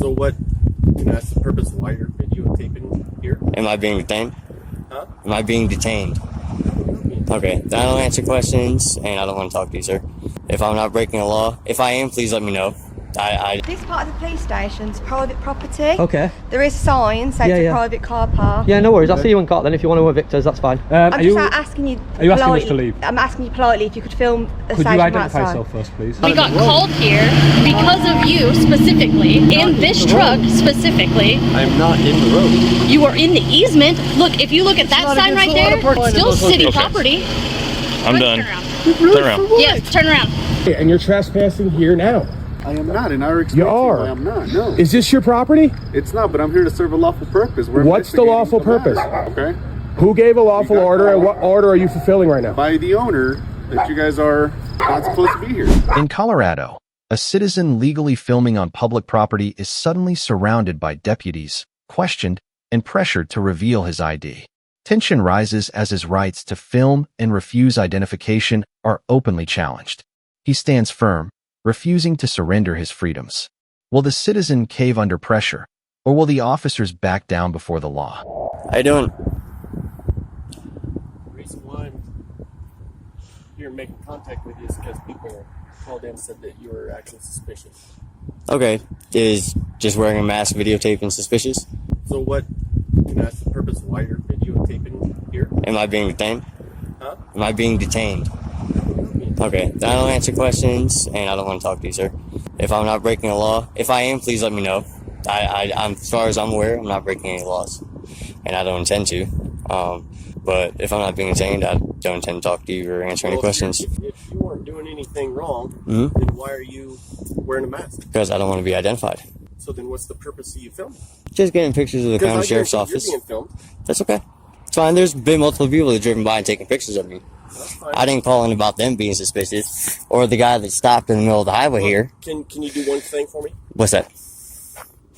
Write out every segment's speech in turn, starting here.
So what, can I ask the purpose of why you're videotaping here? Am I being detained? Huh? Am I being detained? Okay, then I don't answer questions, and I don't want to talk to you, sir. If I'm not breaking a law, if I am, please let me know. This part of the police station's private property. Okay. There is signs saying it's a private car park. Yeah, no worries. I'll see you in court then if you want to evict us, that's fine. I'm just asking you. Are you asking us to leave? I'm asking you politely if you could film the Could station you identify outside. yourself first, please? We got called here because of you specifically, in this truck specifically. I'm not in the road. You are in the easement. Look, if you look at that sign right there, still city property. I'm done. Turn around. Yes, turn around. And you're trespassing here now. I am not, and I already You explained to are. I am not, no. Is this your property? It's not, but I'm here to serve a lawful purpose. What's the lawful purpose? Okay. Who gave a lawful order, and what order are you fulfilling right now? By the owner that you guys are not supposed to be here. In Colorado, a citizen legally filming on public property is suddenly surrounded by deputies, questioned, and pressured to reveal his ID. Tension rises as his rights to film and refuse identification are openly challenged. He stands firm, refusing to surrender his freedoms. Will the citizen cave under pressure, or will the officers back down before the law? How you doing? The reason why I'm here making contact with you is because people called in and said that you were acting suspicious. Okay, is just wearing a mask videotaping suspicious? So what, can I ask the purpose of why you're videotaping here? Am I being detained? Huh? Am I being detained? Okay, then I don't answer questions, and I don't want to talk to you, sir. If I'm not breaking a law, if I am, please let me know. I'm, as far as I'm aware, I'm not breaking any laws, and I don't intend to. But if I'm not being detained, I don't intend to talk to you or answer any questions. If you weren't doing anything wrong, then why are you wearing a mask? Because I don't want to be identified. So then what's the purpose of you filming? Just getting pictures of the county sheriff's office. You're being filmed. That's okay. It's fine. There's been multiple people that have driven by and taken pictures of me. That's fine. I didn't call in about them being suspicious, or the guy that stopped in the middle of the highway here. Can you do one thing for me? What's that?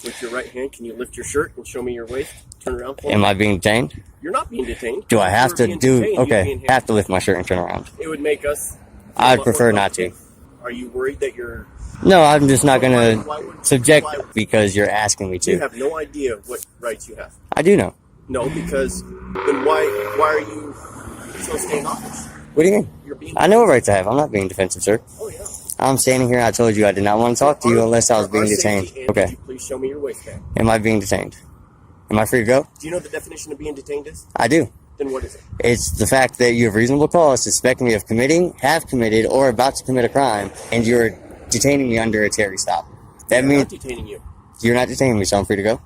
With your right hand, can you lift your shirt and show me your waist? Turn around for me. Am I being detained? You're not being detained. Do I have If to you were being do? detained, you'd be Okay, in have to lift my shirt and turn around. It would make us. I'd prefer not to. Are you worried that you're? No, I'm just not Why gonna would- subject why- because you're asking me You to. have no idea what rights you have. I do know. No, because then why are you so standoffish? What do you mean? You're being. I know what rights I have. I'm not being defensive, sir. Oh yeah. I'm standing here. I told you I did not want to talk to you unless I was being detained. Could Okay. you please show me your waistband? Am I being detained? Am I free to go? Do you know the definition of being detained is? I do. Then what is it? It's the fact that you have reasonable cause suspecting me of committing, have committed, or about to commit a crime, and you're detaining me under a Terry stop. That I'm means not detaining you. you're not detaining me, so I'm free to go?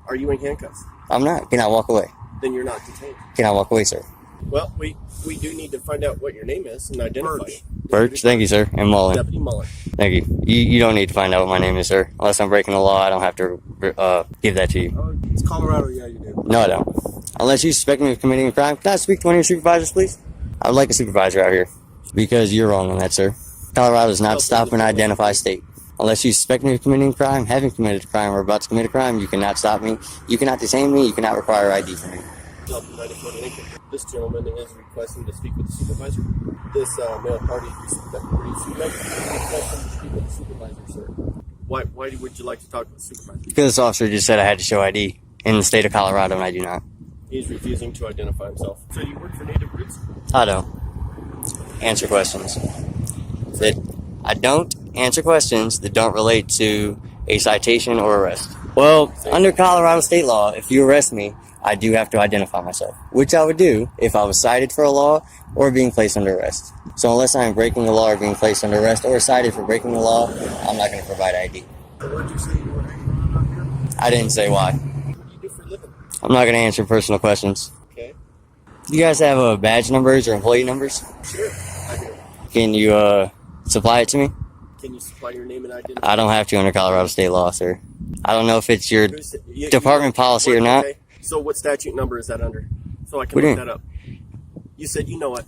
Are you in handcuffs? I'm not. Can I walk away? Then you're not detained. Can I walk away, sir? Well, we do need to find out what your name is and identify you. Birch, thank you, sir. And Mullen. Deputy Mullen. Thank you. You don't need to find out what my name is, sir. Unless I'm breaking the law, I don't have to give that to you. It's Colorado, yeah, you do. No, I don't. Unless you suspect me of committing a crime, can I speak to one of your supervisors, please? I would like a supervisor out here. Because you're wrong on that, sir. Colorado does not stop and identify state. Unless you suspect me of committing a crime, having committed a crime, or about to commit a crime, you cannot stop me. You cannot detain me. You cannot require ID from me. This gentleman is requesting to speak with the supervisor. This male party is requesting to speak with the supervisor, sir. Why would you like to talk with the supervisor? Because this officer just said I had to show ID in the state of Colorado, and I do not. He's refusing to identify himself. So you work for Native Roots? I don't answer questions. I don't answer questions that don't relate to a citation or arrest. Well, under Colorado state law, if you arrest me, I do have to identify myself, which I would do if I was cited for a law or being placed under arrest. So unless I'm breaking the law or being placed under arrest or cited for breaking the law, I'm not going to provide ID. So what did you say you were hanging around out here? I didn't say why. What do you do for a living? I'm not going to answer personal questions. Okay. Do you guys have badge numbers or employee numbers? Sure, I do. Can you supply it to me? Can you supply your name and identity? I don't have to under Colorado state law, sir. I don't know if it's your department policy or not. Okay. So what statute number is that under? So I can What do you look that up. You said you know it.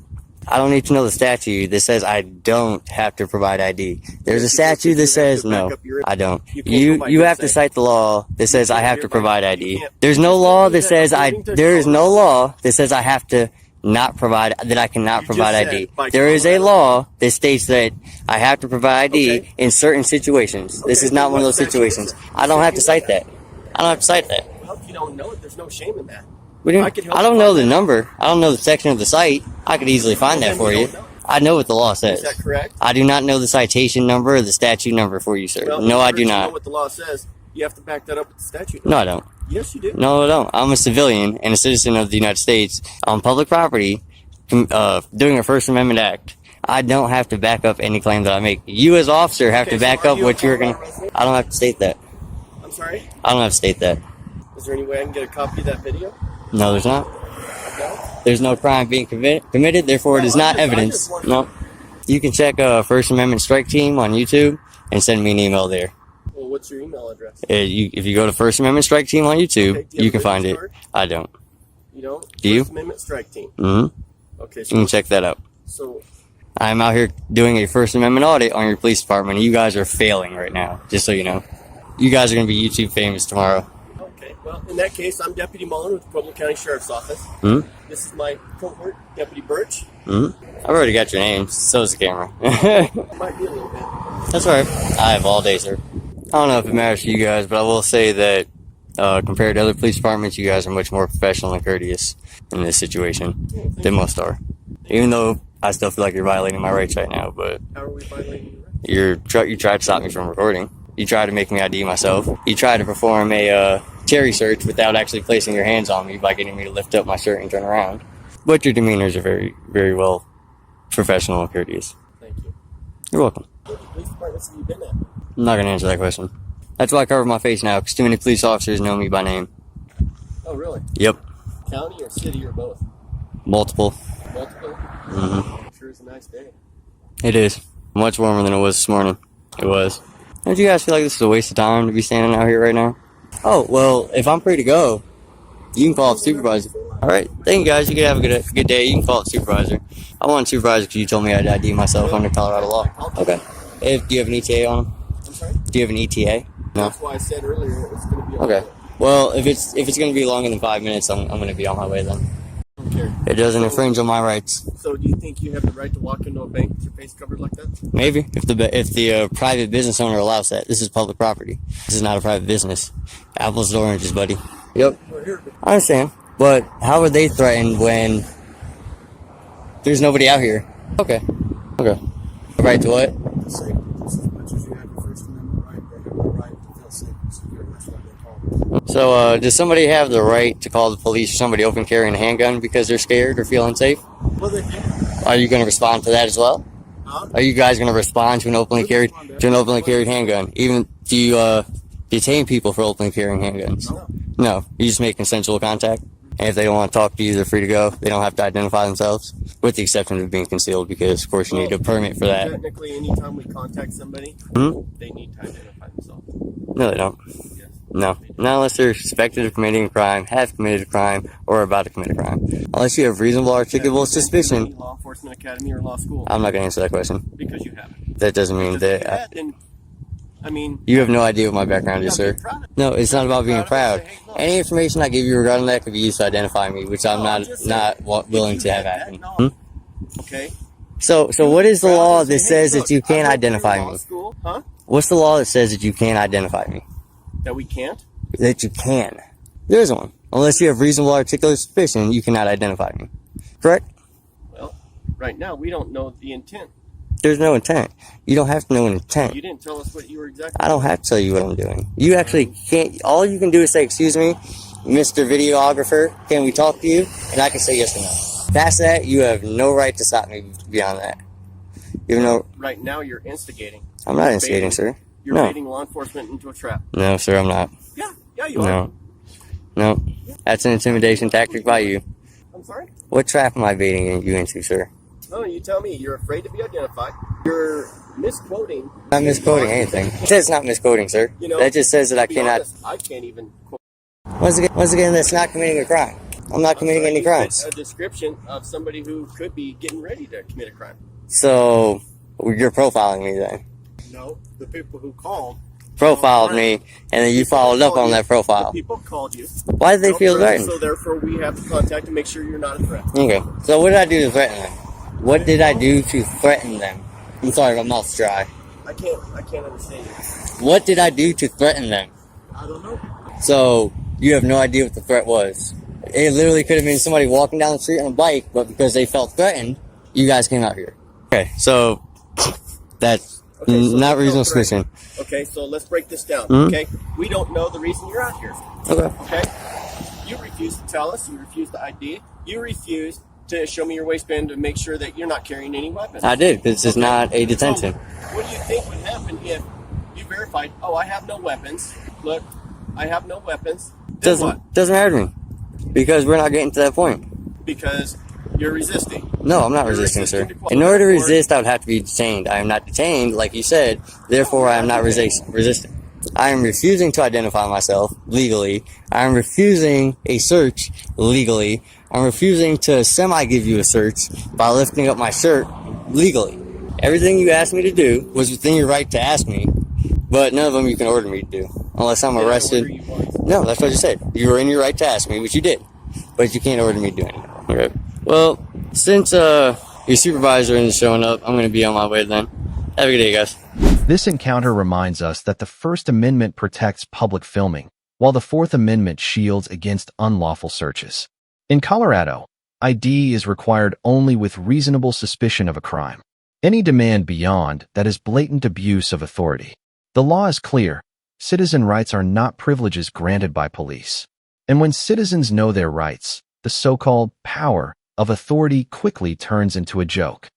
I don't need to know the statute that says I don't have to provide ID. There's a statute that says no, I don't. You have to cite the law that says I have to provide ID. There's no law that says I have to not provide, that I cannot You provide just ID. said by There is a Colorado. law that states that I have to provide ID Okay. in certain situations. This Okay, is not then one of what those statute is situations. it? I don't You have to know cite that. I don't have to cite that. Well, if you don't know it, there's no shame in that. We didn't, I could help I don't you know find the that. number. I don't know the section of the site. I could easily find Well, that then for you you. don't know. I know what the law says. Is that correct? I do not know the citation number or the statute number for you, sir. Well, No, in I order do to know not. what the law says, you have to back that up with the statute. No, I don't. Yes, you do. No, I don't. I'm a civilian and a citizen of the United States on public property, doing a First Amendment act. I don't have to back up any claim that I make. You as officer have Okay, to back so are up you what a you're going Colorado to... resident? I don't have to state that. I'm sorry? I don't have to state that. Is there any way I can get a copy of that video? No, there's not. No? There's no crime being committed, therefore it is No, not I evidence. just want- No. You can check First Amendment Strike Team on YouTube and send me an email there. Well, what's your email address? If you go to First Amendment Strike Team on YouTube, Okay, do you you have can a find business it. card? I don't. You don't? Do you? First Amendment Strike Team. Mm-hmm. Okay, You can check that out. so I'm out here doing a First Amendment audit on your police department, and you guys are failing right now, just so you know. You guys are going to be YouTube famous tomorrow. okay. Well, in that case, I'm Deputy Mullen with the Pueblo County Sheriff's Office. Hmm? This is my cohort, Deputy Birch. Hmm? I've already got your name, so is the camera. It might be a little bit. That's all right. I have all day, sir. I don't know if it matters to you guys, but I will say that compared to other police departments, you guys are much more professional and courteous in this situation than most are. Even though I still feel like you're violating my rights right now, but How are we violating your rights? you tried to stop me from recording. You tried to make me ID myself. You tried to perform a cherry search without actually placing your hands on me by getting me to lift up my shirt and turn around. But your demeanors are very, very well professional and courteous. Thank you. You're welcome. What police departments have you been at? I'm not going to answer that question. That's why I cover my face now, because too many police officers know me by name. Oh, really? Yep. County or city or both? Multiple. Multiple? Mm-hmm. Sure is a nice day. It is. Much warmer than it was this morning. It was. Don't you guys feel like this is a waste of time to be standing out here right now? Oh, well, if I'm free to go, you can call up the supervisor. All right. Thank you, guys. You can have a good day. You can call up the supervisor. I want a supervisor because you told me I'd ID myself under Colorado law. Okay. Do you have an ETA on them? I'm sorry? Do you have an ETA? No. That's why I said earlier it was going to be a Okay. little Well, if it's going to be longer than 5 minutes, I'm going to be on my way then. I don't care. It doesn't infringe on my rights. So do you think you have the right to walk into a bank with your face covered like that? Maybe if the private business owner allows that. This is public property. This is not a private business. Apples and oranges, buddy. Yep. We're here. I understand. But how are they threatened when there's nobody out here? Okay. Okay. Right to what? Safety. Just as much as you have your First Amendment right, they have the right to feel safe and secure. That's what they call it. So, does somebody have the right to call the police or somebody open carrying a handgun because they're scared or feel unsafe? Well, they can. Are you going to respond to that as well? Huh? Are you guys going to respond to an openly carried handgun? Even do you detain people for openly carrying handguns? No. You just make consensual contact. And if they don't want to talk to you, they're free to go. They don't have to identify themselves, with the exception of being concealed, because of course you need a permit for that. Technically, anytime we contact somebody, Hmm? they need to identify themselves. No, they don't. Yes. No. Not unless they're suspected of committing a crime, have committed a crime, or are about to commit a crime. Unless you have reasonable articulable suspicion. Law enforcement academy or law school. I'm not going to answer that question. Because you haven't. That doesn't mean Because if you that. had, then, I mean, You have no idea what my background is, sir. be proud of it. No, it's not about being proud. Hey, look. Any information I give you regarding that could be used to identify me, which I'm No, I'm just not saying, willing if to you have had happen. that Hmm? knowledge, okay. So what is the Proud law to say, that hey, says look, that you I can't went through identify law me? School, huh? What's the law that says that you can't identify me? That we can't. That you can. There isn't one. Unless you have reasonable articulable suspicion, you cannot identify me. Correct? Well, right now we don't know the intent. There's no intent. You don't have to know an intent. You didn't tell us what you were exactly. I don't have to tell you what I'm doing. You actually can't. All you can do is say, "Excuse me, Mr. Videographer, can we talk to you?" And I can say yes or no. Past that, you have no right to stop me beyond that. You have no. Right now you're instigating. I'm not instigating, sir. You're No. baiting law enforcement into a trap. No, sir, I'm not. Yeah, you are. No. No. That's an intimidation tactic by you. I'm sorry? What trap am I baiting you into, sir? No, you tell me. You're afraid to be identified. You're misquoting. I'm not misquoting anything. It says it's not misquoting, sir. You know, That just says that I to be cannot. honest, I can't even quote. Once again, that's not committing a crime. I'm not committing any You said crimes. A description of somebody who could be getting ready to commit a crime. So, you're profiling me then. No, the people who called profiled me, and then you followed up on that profile. People called you. Why did they feel threatened? So therefore, we have to contact and make sure you're not a threat. Okay. So what did I do to threaten them? What did I do to threaten them? I'm sorry, my mouth's dry. I can't understand you. What did I do to threaten them? I don't know. So you have no idea what the threat was. It literally could have been somebody walking down the street on a bike, but because they felt threatened, you guys came out here. Okay, so that's not reasonable suspicion. Okay, so let's break this down. Mm-hmm. Okay, we don't know the reason you're out here. Okay. Okay, you refuse to tell us. You refuse to ID. You refuse to show me your waistband to make sure that you're not carrying any weapons. I did, because this is not a detention. So what do you think would happen if you verified, oh, I have no weapons. Look, I have no weapons. Then what? Doesn't matter to me, because we're not getting to that point. Because you're resisting. No, I'm not resisting, sir. In order to resist, I would have to be detained. I am not detained, like you said, therefore I am not resisting. I am refusing to identify myself legally. I am refusing a search legally. I'm refusing to semi-give you a search by lifting up my shirt legally. Everything you asked me to do was within your right to ask me, but none of them you can order me to do, unless I'm arrested. No, that's what you said. You were in your right to ask me, which you did, but you can't order me to do anything. Okay. Well, since your supervisor isn't showing up, I'm going to be on my way then. Have a good day, guys. This encounter reminds us that the First Amendment protects public filming, while the Fourth Amendment shields against unlawful searches. In Colorado, ID is required only with reasonable suspicion of a crime. Any demand beyond that is blatant abuse of authority. The law is clear. Citizen rights are not privileges granted by police. And when citizens know their rights, the so-called power of authority quickly turns into a joke.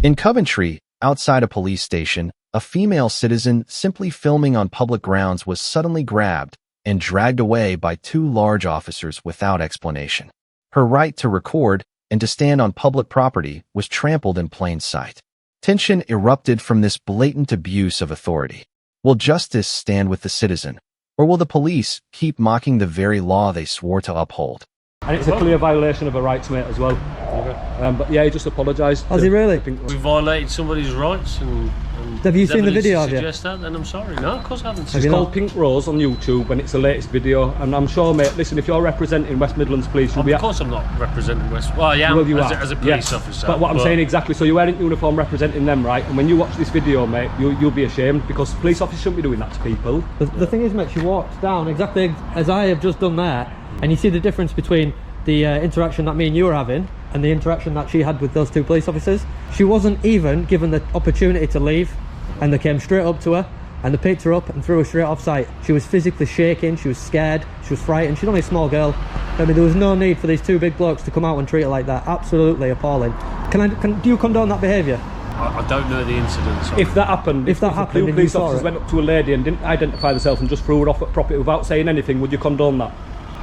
In Coventry, outside a police station, a female citizen simply filming on public grounds was suddenly grabbed and dragged away by two large officers without explanation. Her right to record and to stand on public property was trampled in plain sight. Tension erupted from this blatant abuse of authority. Will justice stand with the citizen, or will the police keep mocking the very law they swore to uphold? And it's a clear violation of a rights, mate, as well. Okay. But yeah, he just apologised. Has he really? We violated somebody's rights and have you seen the video of it? Suggest that, then I'm sorry. No, of course I haven't. It's called Pink Rose on YouTube, and it's the latest video. And I'm sure, mate, listen, if you're representing West Midlands Police, you'll be... Of course I'm not representing West... Well, I am, well, you as a police officer. But what I'm saying exactly, so you're wearing uniform representing them, right? And when you watch this video, mate, you'll be ashamed, because police officers shouldn't be doing that to people. The thing is, mate, she walked down exactly as I have just done there, and you see the difference between the interaction that me and you were having and the interaction that she had with those two police officers. She wasn't even given the opportunity to leave, and they came straight up to her and they picked her up and threw her straight off site. She was physically shaking, she was scared, she was frightened. She's only a small girl. I mean, there was no need for these two big blokes to come out and treat her like that. Absolutely appalling. Do you condone that behaviour? I don't know the incident. So. If that happened, if the police officers went up to a lady and didn't identify themselves and just threw her off at property without saying anything, would you condone that?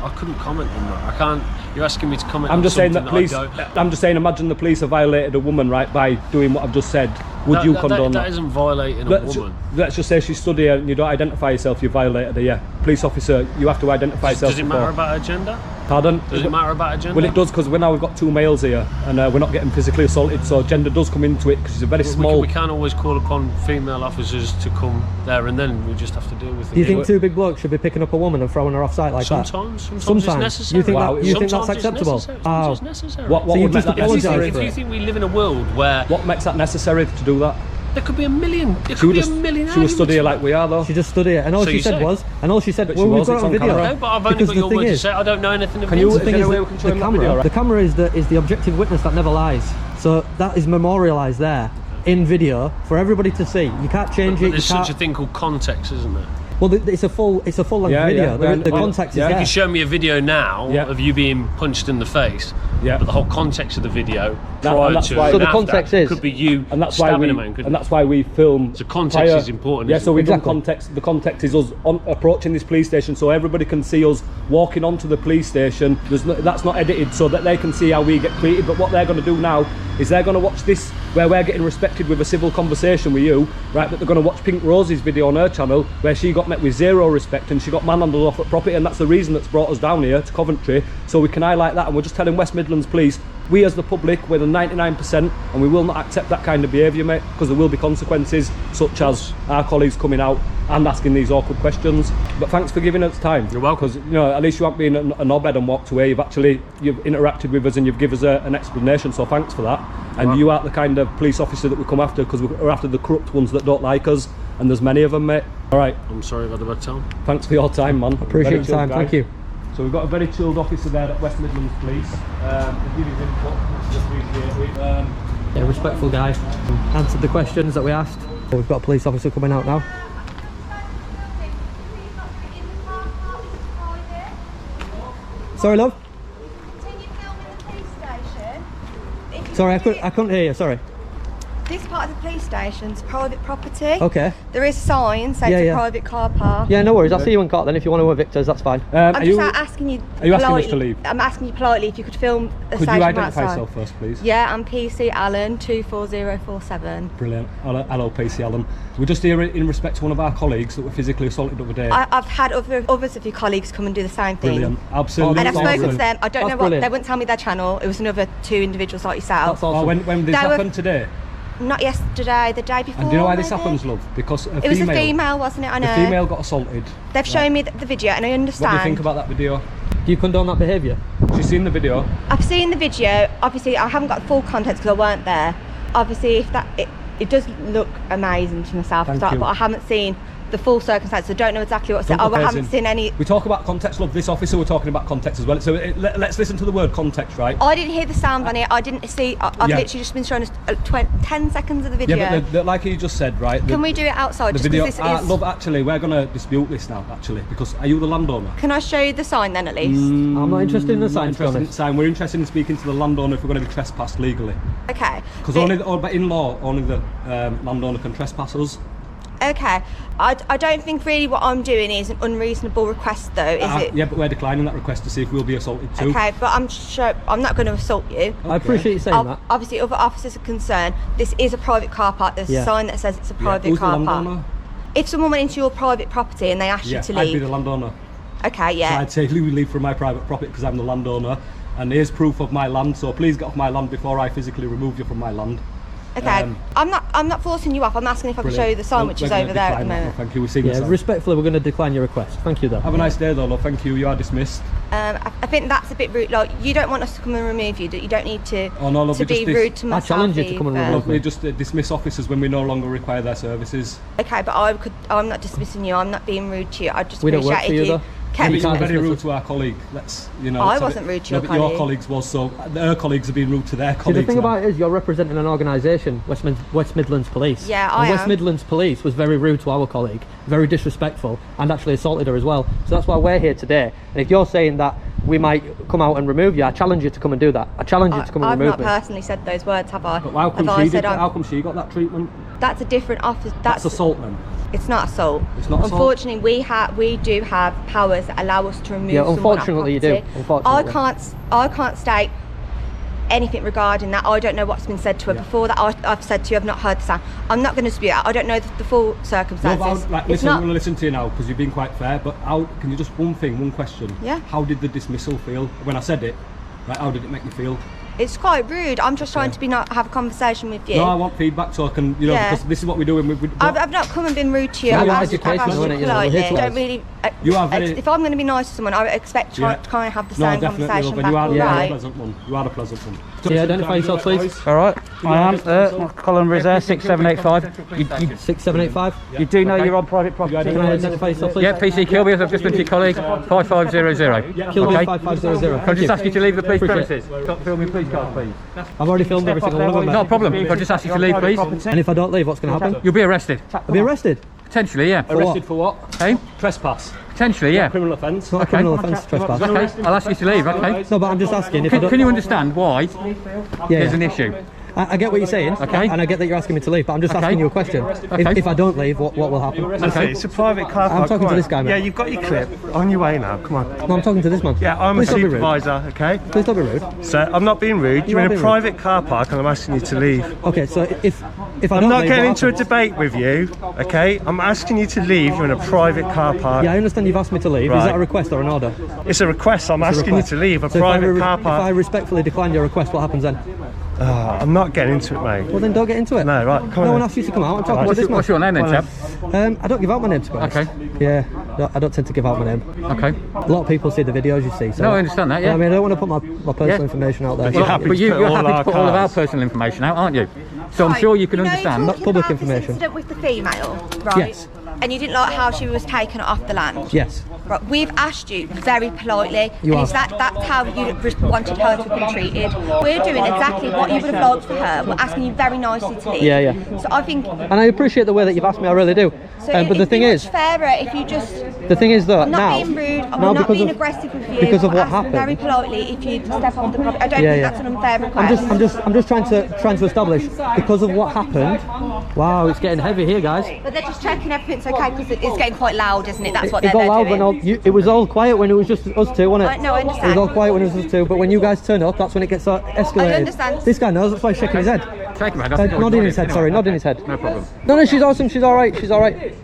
I couldn't comment on that. I can't. You're asking me to comment. I'm just on saying that police. I'm just saying. Imagine the police have violated a woman, right, by doing what I've just said. Would you condone that? That isn't violating a woman. Let's just say she stood here and you don't identify yourself. You violated her. Yeah, police officer, you have to identify yourself. Does it matter about her gender? Pardon? Does it matter about her gender? Well, it does, because now we've got two males here and we're not getting physically assaulted, so gender does come into it because she's a very small. We can't always call upon female officers to come there and then. We just have to deal with it. Do you think two big blokes should be picking up a woman and throwing her off site like that? Sometimes it's necessary. You think that's acceptable? Sometimes it's necessary. What would make that necessary? If you think we live in a world where... What makes that necessary to do that? There could be a million. There could be a million. She was stood here like we are, though. She just stood here, and all she said was, well, we've got it on video. No, but I've only got your word to say. I don't know anything about it. The camera is the objective witness that never lies. So that is memorialised there in video for everybody to see. You can't change it. There's such a thing called context, isn't there? Well, it's a full length video. The context is there. You can show me a video now of you being punched in the face. Yeah. But the whole context of the video prior to so the context is could be you stabbing a man. And that's why we film. So context is important. Yeah. So we've done context. The context is us approaching this police station, so everybody can see us walking onto the police station. That's not edited, so that they can see how we get treated. But what they're going to do now is they're going to watch this, where we're getting respected with a civil conversation with you, right? But they're going to watch Pink Rose's video on her channel, where she got met with zero respect and she got manhandled off at property, and that's the reason that's brought us down here to Coventry, so we can highlight that. And we're just telling West Midlands Police, we as the public, we're the 99%, and we will not accept that kind of behaviour, mate, because there will be consequences, such as our colleagues coming out and asking these awkward questions. But thanks for giving us time. You're welcome. Because, you know, at least you haven't been a knobhead and walked away. You've interacted with us and you've given us an explanation, so thanks for that. And you aren't the kind of police officer that we come after, because we're after the corrupt ones that don't like us, and there's many of them, mate. All right. I'm sorry about the bad time. Thanks for your time, man. Appreciate your time, thank you. So we've got a very chilled officer there at West Midlands Police. He'll give his input, which is appreciated. Yeah, respectful guy. Answered the questions that we asked. We've got a police officer coming out now. Sorry, love. Continue filming the police station. Sorry, I couldn't hear you. Sorry. This part of the police station's private property. Okay. There is a sign saying it's a private car park. Yeah, no worries. I'll see you in court then. If you want to evict us, that's fine. I'm just asking you. Are you asking us to leave? I'm asking you politely if you could film a Could station you identify outside. yourself first, please? Yeah, I'm PC Allen 24047. Brilliant. Hello, PC Allen. We're just here in respect to one of our colleagues that were physically assaulted the other day. I've had others of your colleagues come and do the same thing. Brilliant. Absolutely. And I've spoken to them. I don't That's know what brilliant. they wouldn't tell me their channel. It was another 2 individuals like yourself. That's awesome. When did this happen today? Not yesterday, the day before. And do you know why this maybe? happens, love? Because It was a female, wasn't it? I know. The female got assaulted. They've shown me the video, and I understand. What do you think about that video? Do you condone that behaviour? She's seen the video. I've seen the video. Obviously, I haven't got the full context because I weren't there. Obviously, if that it does look amazing to myself, Thank but you. I haven't seen the full circumstances. I don't know exactly what's said. I haven't seen any. We talk about context, love. This officer, we're talking about context as well. So let's listen to the word context, right? I didn't hear the sound on it. I didn't see. I've literally just been shown us 10 seconds of the video. Yeah, but like you just said, right? Can we do it outside? The Just video. because this is. Love, actually, we're going to dispute this now, actually, because are you the landowner? Can I show you the sign then, at least? I'm not interested in the sign, to be honest. We're interested in speaking to the landowner if we're going to be trespassed legally. Okay. Because but in law, only the landowner can trespass us. Okay. I don't think really what I'm doing is an unreasonable request, though, is it? Yeah, but we're declining that request to see if we'll be assaulted too. Okay, but I'm sure I'm not going to assault you. I appreciate you saying that. Obviously, other officers are concerned. This is a private car park. There's a sign that says it's a private Who's car the park. landowner? If someone went into your private property and they asked you to leave, I'd be the landowner. Okay, yeah. So I'd say leave from my private property because I'm the landowner, and here's proof of my land. So please get off my land before I physically remove you from my land. Okay, I'm not forcing you off. I'm asking if I can show you the sign, which is over there at the moment. Thank you. We've seen the sign. Respectfully, we're going to decline your request. Thank you, though. Have a nice day, though, love. Thank you. You are dismissed. I think that's a bit rude. Like, you don't want us to come and remove you. You don't need to. Oh no, love, to be rude to myself. I challenge you to come and remove Love, we just dismiss officers when we no longer require their services. Okay, but I'm not dismissing you. I'm not being rude to you. I just We don't work appreciate for you, if you though. kept. You're very rude to our colleague. I wasn't rude to your colleague. Your colleagues was, so her colleagues are being rude to their colleagues. See, the thing about it is, you're representing an organisation, West Midlands Police. Yeah, and I am. West Midlands Police was very rude to our colleague, very disrespectful, and actually assaulted her as well. So that's why we're here today. And if you're saying that we might come out and remove you, I challenge you to come and do that. I challenge you to come and remove me. I've not personally said those words, have I? But how come she got that treatment? That's a different office. That's assault then. It's not assault. It's not assault? Unfortunately, we do have powers that allow us to remove someone off unfortunately you do. property. Unfortunately. I can't state anything regarding that. I don't know what's been said to her before that. I've said to you, I've not heard the sound. I'm not going to dispute that. I don't know the full circumstances. Listen, I'm going to listen to you now because you've been quite fair, but can you just one question? Yeah. How did the dismissal feel? When I said it, right, how did it make you feel? It's quite rude. I'm just trying to have a conversation with you. No, I want feedback so I can, because this is what we do. I've not come and been rude to you. No, I've you're asked you politely. Don't really. You are very. If I'm going to be nice to someone, I would expect to kind of have the same conversation back. You are right? a pleasant one. You are a pleasant one. Yeah, identify yourself, please. All right, I am. Colin Rizzer, 6785. 6785. You do know you're on private property. Can I identify yourself, please? Yeah, PC Kilby. I've just been to your colleague. 5500. Kilby Okay. 5500. Can I just ask you to leave the police Appreciate premises? Film your police card, please. I've already filmed every single one of them. Not a problem. Can I just ask you to leave, please? And if I don't leave, what's going to happen? You'll be arrested. I'll be arrested. Potentially, yeah. Arrested for what? Hey? Trespass. Potentially, yeah. Criminal offence. It's not a criminal offence, trespass. Okay. I'll ask you to leave, okay? No, but I'm just asking if I don't... Can you understand why Yeah, there's an issue? I get what you're saying, Okay. and I get that you're asking me to leave, but I'm just asking you a question. Okay. If I don't leave, what will happen? Okay. It's a private car park. I'm talking to this guy, man. Yeah, you've got your clip. On your way now. Come on. No, I'm talking to this man. Yeah, I'm Please a don't be rude. supervisor. Okay. Please don't be rude. So I'm not being rude. You You're are in a being private car park, and I'm asking you to leave. Okay, so if I I'm don't not leave, getting what into a happens? debate with you. Okay. I'm asking you to leave. You're in a private car park. Yeah, I understand you've asked me to leave. Is Right. that a request or an order? It's a request. I'm It's a asking you request. to leave a So if I private car If I park. respectfully decline your request, what happens then? I'm not getting into it, mate. Well, then don't get into it. No, right. Come No on. one asked you to come out. I'm talking Right. to this man. What's your name then, chap? I don't give out my name, to be honest. Okay. Yeah, I don't tend to give out my name. Okay. A lot of people see the videos, you see. So No, I understand that, yeah. I mean, I don't want to put my personal Yeah. information out there. But you're happy to You're put all happy our to put all of our cars. personal information out, aren't you? So I'm sure you can understand. Not public About this information. incident with the female, right? Yes. And you didn't like how she was taken off the land. Yes. Right, we've asked you very politely, You and is have. that's how you wanted her to have been treated? We're doing exactly what you would have liked for her. We're asking you very nicely to leave. Yeah, yeah. So I think. And I appreciate the way that you've asked me. I really do. So But the thing is, fairer if you just. the thing is though, I'm not now, being rude. I'm now not because being of- aggressive with you. because of I'm what asking happened. very politely if you step off the property. I don't Yeah, think yeah. that's an unfair request. I'm just trying to establish because of what happened. Wow, it's getting heavy here, guys. But they're just checking everything's okay because it's getting quite loud, isn't it? That's what It they're got loud doing. when it was all quiet when it was just us two, wasn't it? No, I It was understand. all quiet when it was us two, but when you guys turn up, that's when it gets escalated. I understand. This guy knows, that's why he's shaking his head. Take him, man. Nodding his head, sorry, nodding his head. No problem. No, she's awesome, she's alright, she's alright.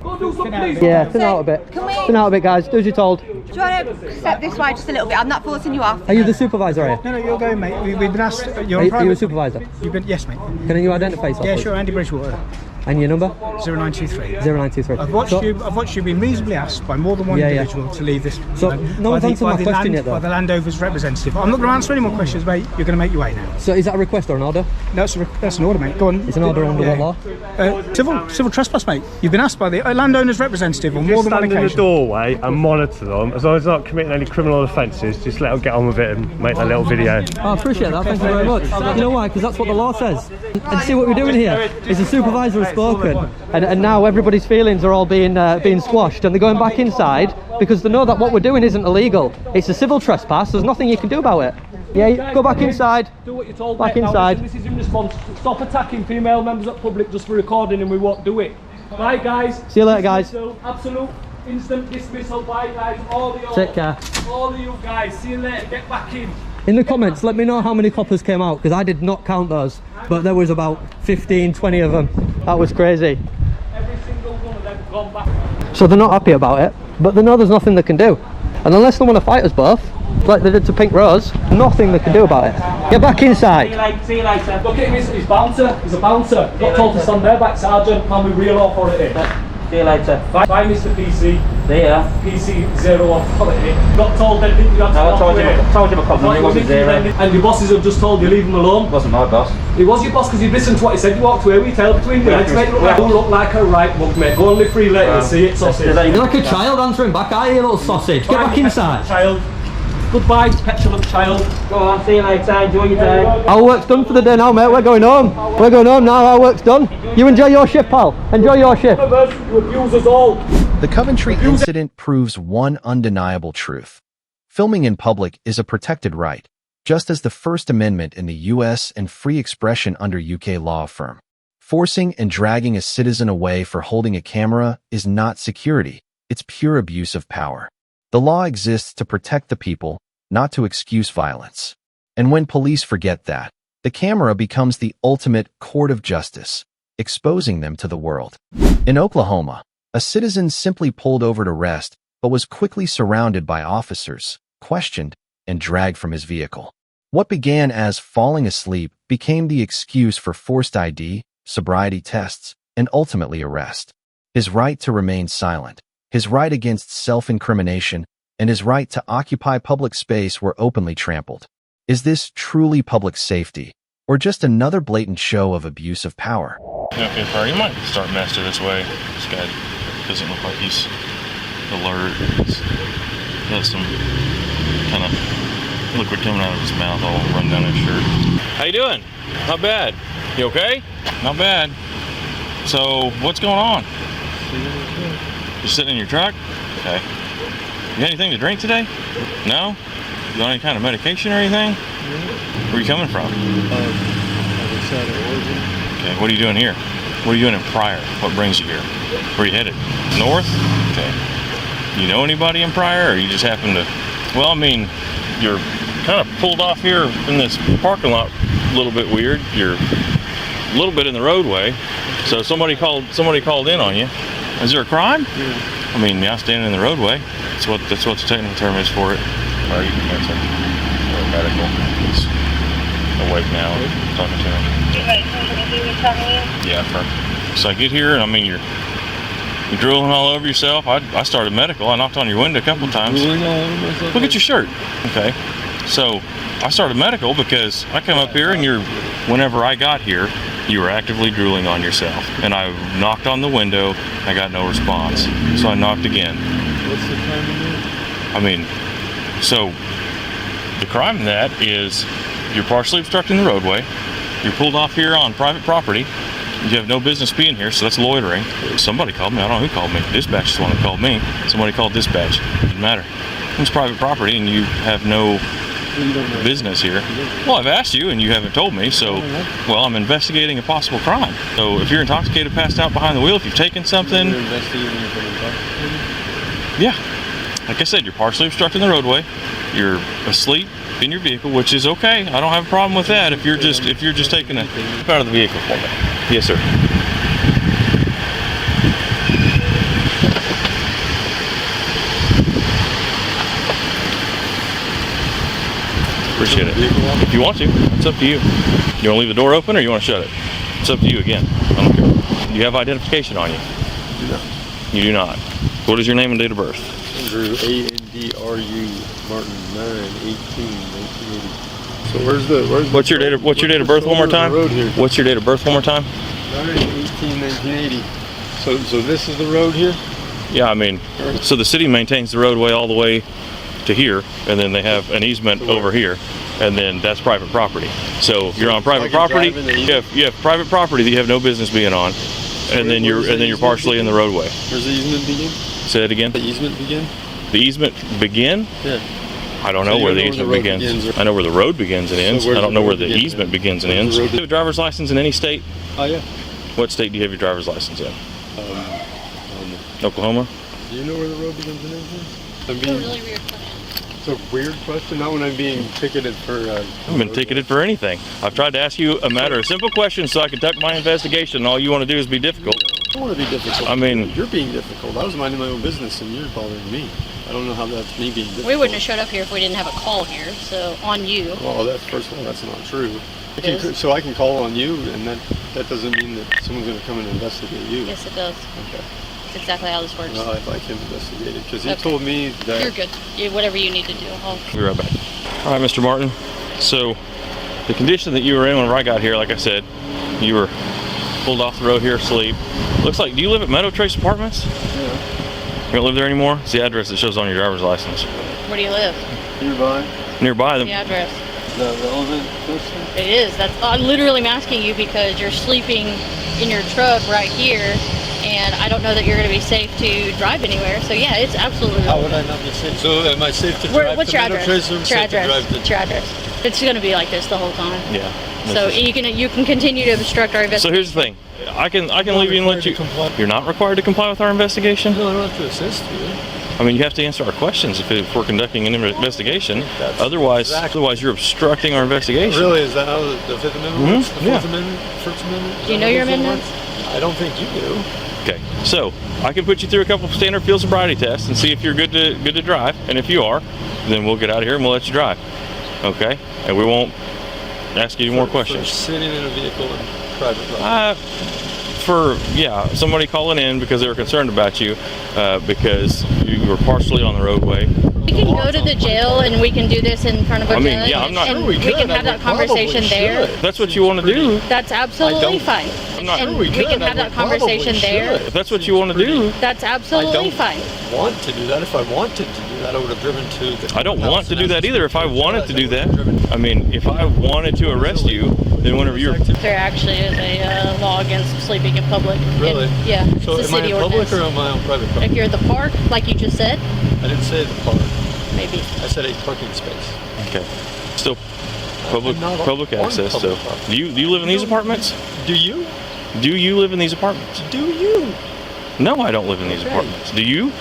Yeah, thin out a bit. Can we- Thin out a bit, guys, do as you're told. Do you want to step this way just a little bit? I'm not forcing you off. Are you the supervisor, are you? No, you're going, mate. We've been asked. You're Are on you private. a supervisor? You've been, yes, mate. Can you identify yourself? Yeah, please? sure. Andy Bridgewater. And your number? 0923. 0923. I've watched So- you being reasonably asked by more than one Yeah, yeah. individual to leave this. So, land no one's by the- answered my by the question land- yet, though. By the landowner's representative. I'm not going to answer any more questions, mate. You're going to make your way now. So is that a request or an order? No, that's an order, mate. Go on. It's an order under what law? Civil trespass, mate. You've been asked by the landowner's representative on more Just than one stand in the occasion. doorway and monitor them. As long as they're not committing any criminal offences, just let them get on with it and make that little video. I appreciate that, thank you very much. You know why? Because that's what the law says. And see what we're doing here is the supervisor has spoken, and now everybody's feelings are all being squashed, and they're going back inside because they know that what we're doing isn't illegal. It's a civil trespass, there's nothing you can do about it. Yeah, you go back inside. Do what you're told. Back mate. Now, inside. listen, this is in response. Stop attacking female members of public just for recording, and we won't do it. Bye, guys. See you later, guys. Absolute instant dismissal. Bye, guys. All of you. Take care. All of you guys. See you later. Get back in. In the comments, let me know how many coppers came out, because I did not count those, but there was about 15, 20 of them. That was crazy. Every single one of them gone back. So they're not happy about it, but they know there's nothing they can do. And unless they want to fight us both, like they did to Pink Rose, nothing they can do about it. Get back inside. See you later. Look at him. He's bouncer. He's a bouncer. Got told to stand there, back sergeant. Can we real authority? See you later. Bye, Mr. PC. See ya. PC zero authority. Got told that you had to No, I walk told away. him a problem. He wasn't zero. And your bosses have just told you leave him alone. Wasn't my boss. He was your boss because you listened to what he said. You walked away with your tail between your legs, mate. You look like a right mug, mate. Go on, live free later. See it, sausage. You're like a child answering back, are you, little sausage? Get back inside. Child. Goodbye, petulant child. Go on, see you later. Enjoy your day. Our work's done for the day now, mate. We're going home. We're going home now. Our work's done. You enjoy your shift, pal. Enjoy your shift. You abuse us all. The Coventry incident proves one undeniable truth. Filming in public is a protected right, just as the First Amendment in the US and free expression under UK law affirm. Forcing and dragging a citizen away for holding a camera is not security, it's pure abuse of power. The law exists to protect the people, not to excuse violence. And when police forget that, the camera becomes the ultimate court of justice, exposing them to the world. In Oklahoma, a citizen simply pulled over to rest, but was quickly surrounded by officers, questioned, and dragged from his vehicle. What began as falling asleep became the excuse for forced ID, sobriety tests, and ultimately arrest. His right to remain silent, his right against self-incrimination, and his right to occupy public space were openly trampled. Is this truly public safety, or just another blatant show of abuse of power? Okay, Fire, you might start master this way. This guy doesn't look like he's alert. He's got some kind of liquid coming out of his mouth, all run down his shirt. How you doing? Not bad. You okay? Not bad. So, what's going on? Just sitting in your truck? Okay. You got anything to drink today? No? You got any kind of medication or anything? Where are you coming from? Okay, what are you doing here? What are you doing in Pryor? What brings you here? Where are you headed? North? Okay. You know anybody in Pryor, or you just happen to... Well, I mean, you're kind of pulled off here in this parking lot a little bit weird. You're a little bit in the roadway. So somebody called in on you. Is there a crime? Yeah. I mean, yeah, standing in the roadway. That's what the technical term is for it. All right, you can answer. Medical. He's awake now. Talking to him. Yeah, perfect. So I get here, and I mean, you're drooling all over yourself. I started medical. I knocked on your window a couple times. Look at your shirt. Okay. So I started medical because I come up here, and whenever I got here, you were actively drooling on yourself. And I knocked on the window. I got no response. So I knocked again. What's the crime in that? I mean, so the crime in that is you're partially obstructing the roadway. You're pulled off here on private property. You have no business being here, so that's loitering. Somebody called me. I don't know who called me. Dispatch is the one who called me. Somebody called dispatch. Doesn't matter. It's private property, and you have no business here. Well, I've asked you, and you haven't told me, so, well, I'm investigating a possible crime. So if you're intoxicated, passed out behind the wheel, if you've taken something... You're investigating if I'm intoxicated? Yeah. Like I said, you're partially obstructing the roadway. You're asleep in your vehicle, which is okay. I don't have a problem with that if you're just taking a out of the vehicle for me. Yes, sir. Appreciate it. If you want to, it's up to you. You want to leave the door open or you want to shut it? It's up to you again. I don't care. You have identification on you? No. You do not. What is your name and date of birth? Andrew, A-N-D-R-U, Martin, 9/18/1980. So what's your date of birth one more time? What's your date of birth one more time? 9/18/1980. So this is the road here? Yeah, I mean, so the city maintains the roadway all the way to here, and then they have an easement over here, and then that's private property. So you're on private property. You have private property that you have no business being on, and then you're partially in the roadway. Where's the easement begin? Say that again. The easement begin? The easement begin? Yeah. I don't know where the easement begins. I know where the road begins and ends. I don't know where the easement begins and ends. Do you have a driver's license in any state? Oh, yeah. What state do you have your driver's license in? Oklahoma. Do you know where the road begins and ends? It's a weird question. Not when I'm being ticketed for... I've been ticketed for anything. I've tried to ask you a matter of simple questions so I can conduct my investigation, and all you want to do is be difficult. I don't want to be difficult. I mean... You're being difficult. I was minding my own business, and you're bothering me. I don't know how that's me being difficult. We wouldn't have showed up here if we didn't have a call here, so on you. Well, first of all, that's not true. So I can call on you, and that doesn't mean that someone's going to come and investigate you. Yes, it does. Okay. That's exactly how this works. No, I'd like him investigated, because he told me that... You're good. Whatever you need to do. I'll be right back. All right, Mr. Martin. So, the condition that you were in whenever I got here, like I said, you were pulled off the road here asleep. Looks like, do you live at Meadow Trace Apartments? Yeah. You don't live there anymore? It's the address that shows on your driver's license. Where do you live? Nearby. Nearby? The address. Is that relevant? It is. I literally am asking you because you're sleeping in your truck right here, and I don't know that you're going to be safe to drive anywhere. So yeah, it's absolutely relevant. How would I not be safe? So am I safe to drive? What's your address? What's your address? It's going to be like this the whole time. Yeah. So you can continue to obstruct our investigation. So here's the thing. I can leave you and let you. You're not required to comply with our investigation? No, I don't have to assist you. I mean, you have to answer our questions if we're conducting an investigation. Otherwise, you're obstructing our investigation. Really? Is that how the Fifth Amendment works? The Fourth Amendment? First Amendment? Do you know your amendments? I don't think you do. Okay, so I can put you through a couple of standard field sobriety tests and see if you're good to drive. And if you are, then we'll get out of here and we'll let you drive. Okay? And we won't ask you any more questions. For sitting in a vehicle in private property. Somebody calling in because they were concerned about you because you were partially on the roadway. We can go to the jail and we can do this in front of a judge. I'm not and we can have that conversation there. If that's what you want to do. That's absolutely fine. We can have that conversation there. If that's what you want to do. That's absolutely fine. I don't want to do that. If I wanted to do that, I would have driven to the... I don't want to do that either. If I wanted to do that, I mean, if I wanted to arrest you, then whenever you're... There actually is a law against sleeping in public. Really? It's so the city am I in ordinance. public or am I on private property? If you're at the park, like you just said. I didn't say the park. Maybe. I said a parking space. Okay. Still public access. So, do you live in these apartments? Do you? Do you live in these apartments? Do you? No, I don't live in these apartments. Do you?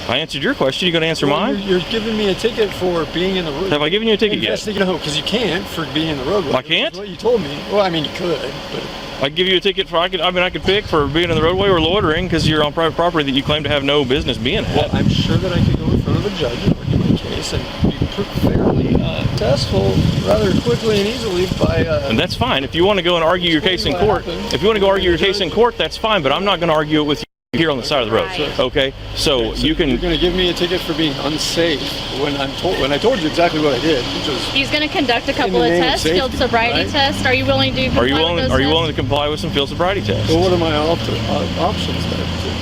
I answered your question. You going to answer mine? You're giving me a ticket for being in the road. Have I given you a ticket yet? No, because you can't for being in the roadway. I can't? That's what you told me. Well, I mean, you could, but I give you a ticket for I could pick for being in the roadway or loitering because you're on private property that you claim to have no business being at. Well, I'm sure that I could go in front of a judge and argue my case and be fairly successful rather quickly and easily by. And that's fine. If you want to go and argue your case in court, that's fine. But I'm not going to argue it with you here on the side of the road. Okay, so you can. You're going to give me a ticket for being unsafe when I told you exactly what I did, which was. He's going to conduct a couple of tests, field sobriety tests. Are you willing to? Are you willing to comply with some field sobriety tests? Well, what are my options then?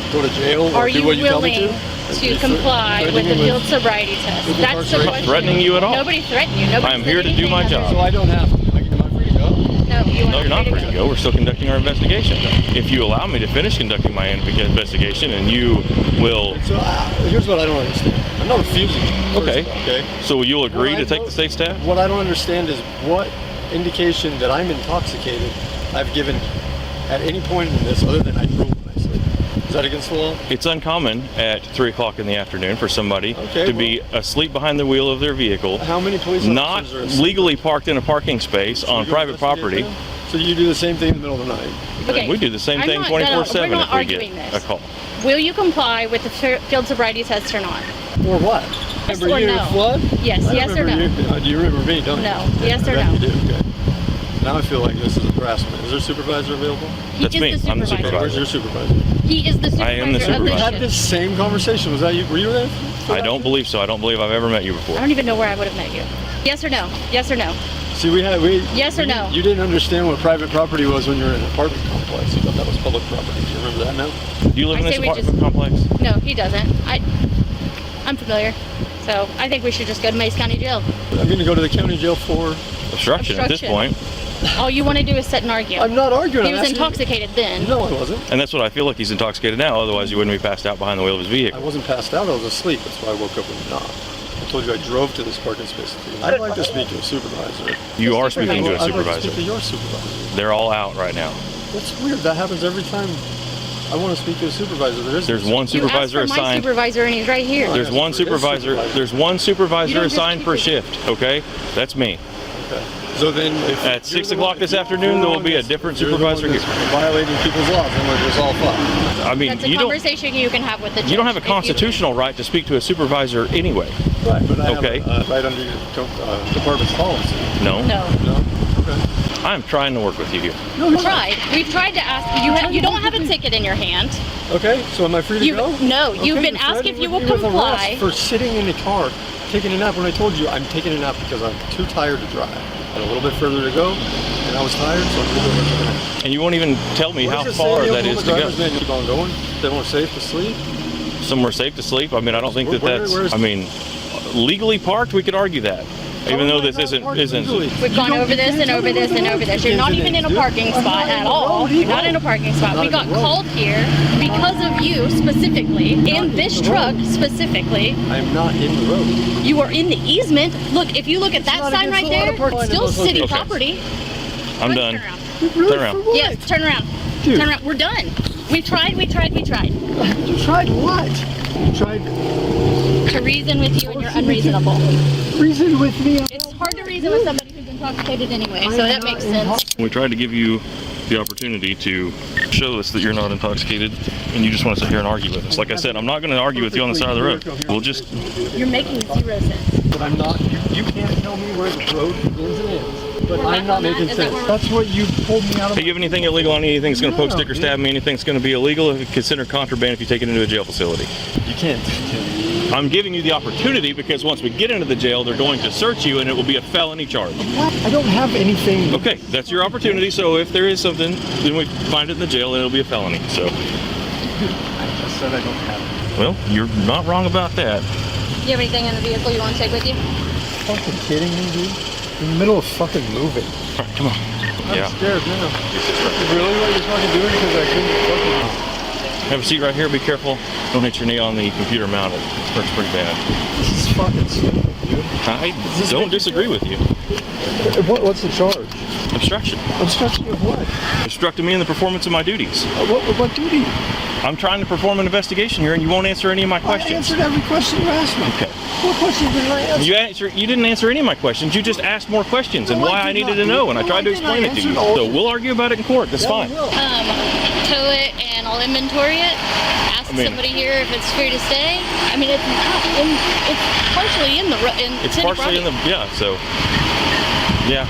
To go to jail or do what you tell me to comply with the field sobriety test? That's the question. Threatening you at all? Nobody threatened you. I am here to do my job. So I don't have to. Am I free to go? No, you're not free to go. We're still conducting our investigation. If you allow me to finish conducting my investigation, and you will. So here's what I don't understand. I'm not refusing. Okay. So you'll agree to take the state staff? What I don't understand is what indication that I'm intoxicated I've given at any point in this other than I drove nicely. Is that against the law? It's uncommon at 3 o'clock in the afternoon for somebody to be asleep behind the wheel of their vehicle. How many police officers are asleep? Legally parked in a parking space on private property. So you do the same thing in the middle of the night? Okay. We do the same thing 24/7 if we get a call. Will you comply with the field sobriety test or not? Or what? Yes remember or you no? Flood? Yes, yes or no? Do you remember me, don't you? No. Yes or no? You do, okay. Now I feel like this is harassment. Is there a supervisor available? That's me. I'm the supervisor. Where's your supervisor? He is the supervisor. I am the supervisor. We had this same conversation. Was that you? Were you there? I don't believe so. I don't believe I've ever met you before. I don't even know where I would have met you. Yes or no? Yes or no? See, yes or no? You didn't understand what private property was when you were in an apartment complex. You thought that was public property. Do you remember that now? Do you live in this apartment complex? No, he doesn't. I'm familiar. So I think we should just go to Mace County Jail. I'm going to go to the county jail for obstruction at this point. All you want to do is sit and argue. I'm not arguing. He was intoxicated then. No, I wasn't. And that's what I feel like he's intoxicated now. Otherwise, you wouldn't be passed out behind the wheel of his vehicle. I wasn't passed out. I was asleep. That's why I woke up when you knocked. I told you I drove to this parking space. I'd like to speak to a supervisor. You are speaking to a supervisor. I'd like to speak to your supervisor. They're all out right now. That's weird. That happens every time I want to speak to a supervisor. There's one supervisor assigned. My supervisor, and he's right here. There's one supervisor. There's one supervisor assigned per shift. Okay, that's me. Okay. So then, at 6 o'clock this afternoon, there will be a different supervisor here. Violating people's laws, and we're just all fucked. I mean, that's a conversation you can have with the judge. You don't have a constitutional right to speak to a supervisor anyway. Right, but I have right under your department's policy. No. No. Okay. I'm trying to work with you here. No, we've tried to ask you. You don't have a ticket in your hand. Okay, so am I free to go? No, you've been asked if you will comply. For sitting in the car, taking a nap. When I told you I'm taking a nap because I'm too tired to drive. And a little bit further to go, and I was tired, so I'm going to go take a nap. And you won't even tell me how far that is to go. Keep on going. They weren't safe to sleep. Somewhere safe to sleep. I mean, I don't think that's. I mean, legally parked, we could argue that. Even though this isn't. We've gone over this and over this and over this. You're not even in a parking spot at all. You're not in a parking spot. We got called here because of you specifically, in this truck specifically. I'm not in the road. You are in the easement. Look, if you look at that sign right there, it's still city property. I'm done. Turn around. Yes, turn around. Turn around. We're done. We tried. You tried what? You tried to reason with you, and you're unreasonable. Reason with me? It's hard to reason with somebody who's intoxicated anyway, so that makes sense. We tried to give you the opportunity to show us that you're not intoxicated, and you just want to sit here and argue with us. Like I said, I'm not going to argue with you on the side of the road. We'll just. You're making 0 sense. But I'm not. You can't tell me where the road begins and ends. But I'm not making sense. That's what you pulled me out of. Hey, you have anything illegal on anything that's going to poke, stick, or stab me? Anything that's going to be illegal? Consider contraband if you take it into a jail facility. You can't. I'm giving you the opportunity because once we get into the jail, they're going to search you and it will be a felony charge. What? I don't have anything. Okay, that's your opportunity. So if there is something, then we find it in the jail and it'll be a felony. So. I just said I don't have it. Well, you're not wrong about that. Do you have anything in the vehicle you want to take with you? Fucking kidding me, dude? In the middle of fucking moving. All right, come on. I'm scared now. Really what you're fucking doing? Because I couldn't fucking. Have a seat right here. Be careful. Don't hit your knee on the computer mount. It hurts pretty bad. This is fucking stupid, dude. I don't disagree with you. What's the charge? Obstruction. Obstruction of what? Obstructing me in the performance of my duties. What duty? I'm trying to perform an investigation here, and you won't answer any of my questions. I answered every question you asked me. Okay. What questions did I answer? You didn't answer any of my questions. You just asked more questions and why I needed to know, and I tried to explain it to you. So we'll argue about it in court. That's fine. Tow it and I'll inventory it. Ask somebody here if it's free to stay. I mean, it's not in. It's partially in the. It's partially in the. Yeah. So. Yeah.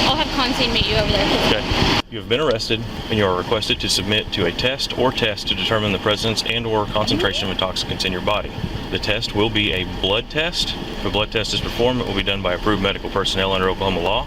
I'll have Constantine meet you over there. Okay. You have been arrested, and you are requested to submit to a test or tests to determine the presence and/or concentration of intoxicants in your body. The test will be a blood test. If a blood test is performed, it will be done by approved medical personnel under Oklahoma law.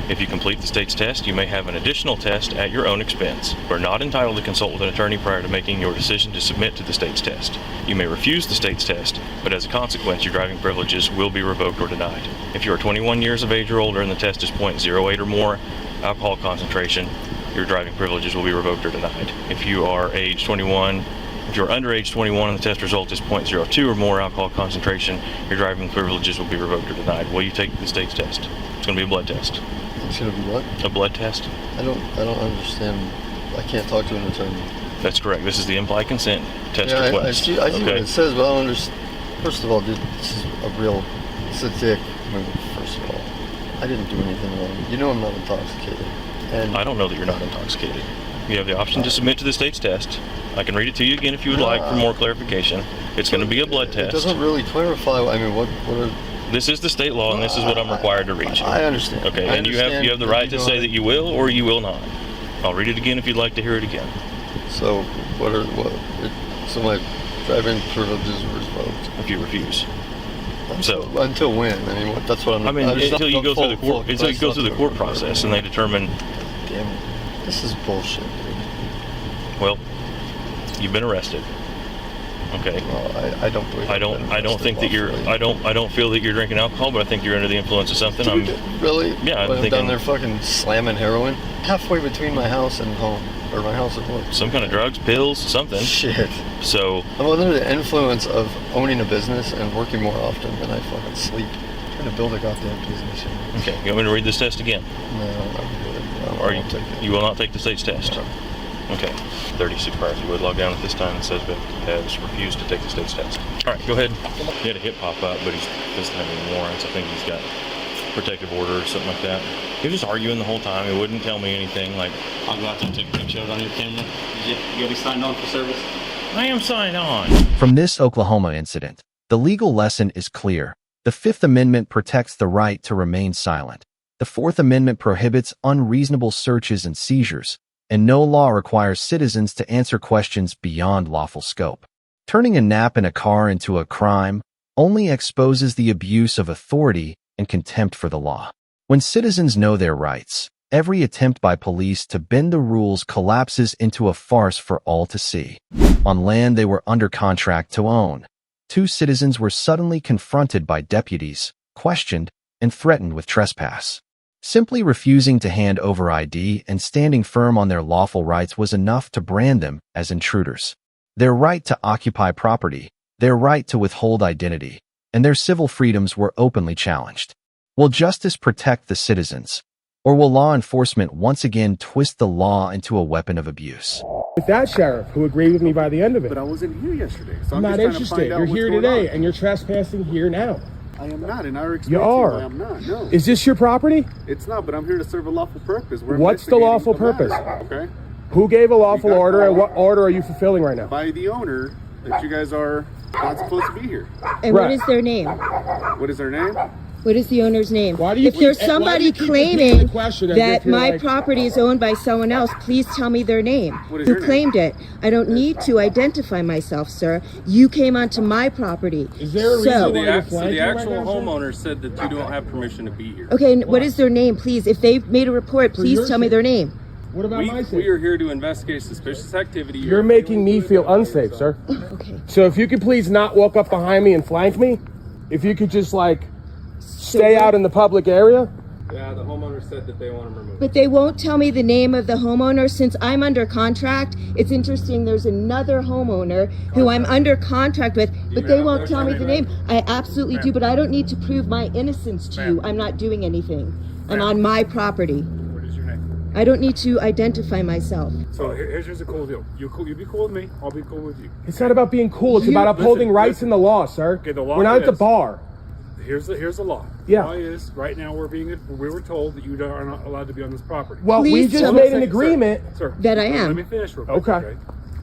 If you complete the state's test, you may have an additional test at your own expense. You are not entitled to consult with an attorney prior to making your decision to submit to the state's test. You may refuse the state's test, but as a consequence, your driving privileges will be revoked or denied. If you are 21 years of age or older and the test is .08 or more alcohol concentration, your driving privileges will be revoked or denied. If you are age 21, if you're under age 21 and the test result is .02 or more alcohol concentration, your driving privileges will be revoked or denied. Will you take the state's test? It's going to be a blood test. It's going to be what? A blood test. I don't understand. I can't talk to an attorney. That's correct. This is the implied consent test yeah, request. I see what it says, but I don't understand. First of all, dude, this is it's a dick move, first of all. I didn't do anything wrong. You know I'm not intoxicated. And I don't know that you're not intoxicated. You have the option to submit to the state's test. I can read it to you again if you would like for more clarification. It's going to be a blood test. It doesn't really clarify. I mean, what are... This is the state law, and this is what I'm required to read you. I understand. Okay, and you have the right to say that you will or you will not. I'll read it again if you'd like to hear it again. So so my driving privileges were revoked if you refuse. Until when? I mean, that's what I'm. I mean, until you go through the court. Until you go through the court process, and they determine. Damn it! This is bullshit, dude. Well, you've been arrested. Okay. Well, I don't believe. I don't think that you're. I don't feel that you're drinking alcohol, but I think you're under the influence of something. Really? Yeah, I'm down there fucking slamming heroin halfway between my house and home, or my house and work. Some kind of drugs, pills, something. Shit. So. I'm under the influence of owning a business and working more often than I fucking sleep. I'm trying to build a goddamn business here. Okay. You want me to read this test again? No, I'm good. Or you will not take the state's test? No. Okay. 36 prior. You would log down at this time and says but has refused to take the state's test. All right, go ahead. He had a hip pop up, but he doesn't have any warrants. I think he's got protective order or something like that. He was just arguing the whole time. He wouldn't tell me anything. Like, I'll go out there and take pictures on your camera. You gotta be signed on for service. I am signed on. From this Oklahoma incident, the legal lesson is clear. The Fifth Amendment protects the right to remain silent. The Fourth Amendment prohibits unreasonable searches and seizures, and no law requires citizens to answer questions beyond lawful scope. Turning a nap in a car into a crime only exposes the abuse of authority and contempt for the law. When citizens know their rights, every attempt by police to bend the rules collapses into a farce for all to see. On land they were under contract to own, two citizens were suddenly confronted by deputies, questioned, and threatened with trespass. Simply refusing to hand over ID and standing firm on their lawful rights was enough to brand them as intruders. Their right to occupy property, their right to withhold identity, and their civil freedoms were openly challenged. Will justice protect the citizens? Or will law enforcement once again twist the law into a weapon of abuse? With that sheriff, who agreed with me by the end of it. But I wasn't here yesterday, so I'm not interested. You're here today, and you're trespassing here now. I am not, and I already You are. I am not, no. Is this your property? It's not, but I'm here to serve a lawful purpose. What's the lawful purpose? Okay. Who gave a lawful order, and what order are you fulfilling right now? By the owner, that you guys are not supposed to be here. And what is their name? What is their name? What is the owner's name? If there's somebody claiming that my like... property is owned by someone else, please tell me their name. Who claimed it? I don't need to identify myself, sir. You came onto my property. Is there a reason So the actual homeowner said that you don't have permission to be here. Okay, what is their name, please? If they've made a report, please tell me their name. What about my safety? We are here to investigate suspicious activity. You're making me feel unsafe, sir. Okay. So if you could please not walk up behind me and flank me, if you could just like stay out in the public area Yeah, the homeowner said that they want him removed. But they won't tell me the name of the homeowner since I'm under contract. It's interesting, there's another homeowner who I'm under contract with, but they won't tell me the name. I absolutely do, but I don't need to prove my innocence to you. I'm not doing anything. I'm on my property. What is your name? I don't need to identify myself. So here's the cool deal. You be cool with me, I'll be cool with you. It's not about being cool. It's about upholding rights in the law, sir. Okay, the law We're not at the is- bar. Here's the law. Yeah. The law is right now we were told that you are not allowed to be on this property. Well, we just made an agreement that I am. Let me finish real quick. Okay.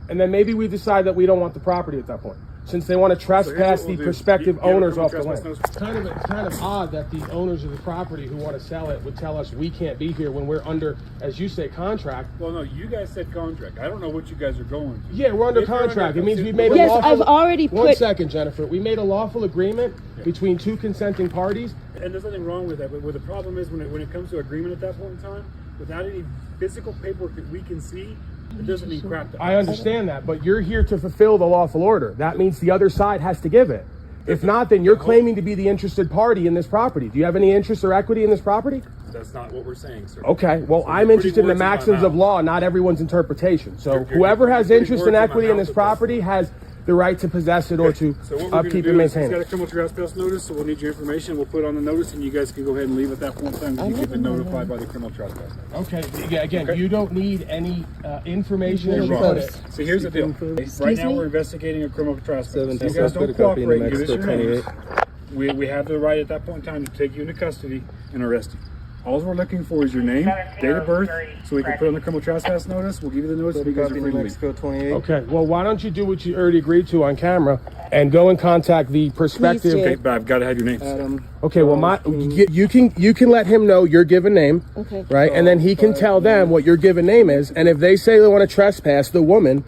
And then maybe we decide that we don't want the property at that point, since they want to trespass the prospective owners off the land. It's kind of odd that the owners of the property who want to sell it would tell us we can't be here when we're under, as you say, contract. Well, no, you guys said contract. I don't know what you guys are going to. Yeah, we're under contract. It means we've made a Yes, lawful... I've already put... One second, Jennifer. We made a lawful agreement between two consenting parties. And there's nothing wrong with that, but what the problem is when it comes to agreement at that point in time, without any physical paperwork that we can see, it doesn't mean crap to us. I understand that, but you're here to fulfill the lawful order. That means the other side has to give it. If not, then you're claiming to be the interested party in this property. Do you have any interest or equity in this property? That's not what we're saying, sir. Okay, well, So I'm you're interested in the putting words in my maxims of mouth. law, not everyone's interpretation. So You're whoever has putting interest words and in my equity in mouth this with property has the right to possess it or to So what we're going to upkeep do and is he's maintain got a it. criminal trespass notice, so we'll need your information. We'll put it on the notice, and you guys can go ahead and leave at that point in time. You have been notified by the criminal trespass notice. Okay, yeah, again, you don't need any information. You're You wrong. put it. So here's the deal. Right now we're investigating a criminal trespass. If you guys don't cooperate, give us your names. We have the right at that point in time to take you into custody and arrest you. All we're looking for is your name, date of birth, so we can put on the criminal trespass notice. We'll give you the notice, and you guys are free to leave. Okay, well, why don't you do what you already agreed to on camera and go and contact the prospective... Okay, but I've got to have your names. Okay, well, you can let him know your given name, right? And then he can tell them what your given name is. And if they say they want to trespass, the woman's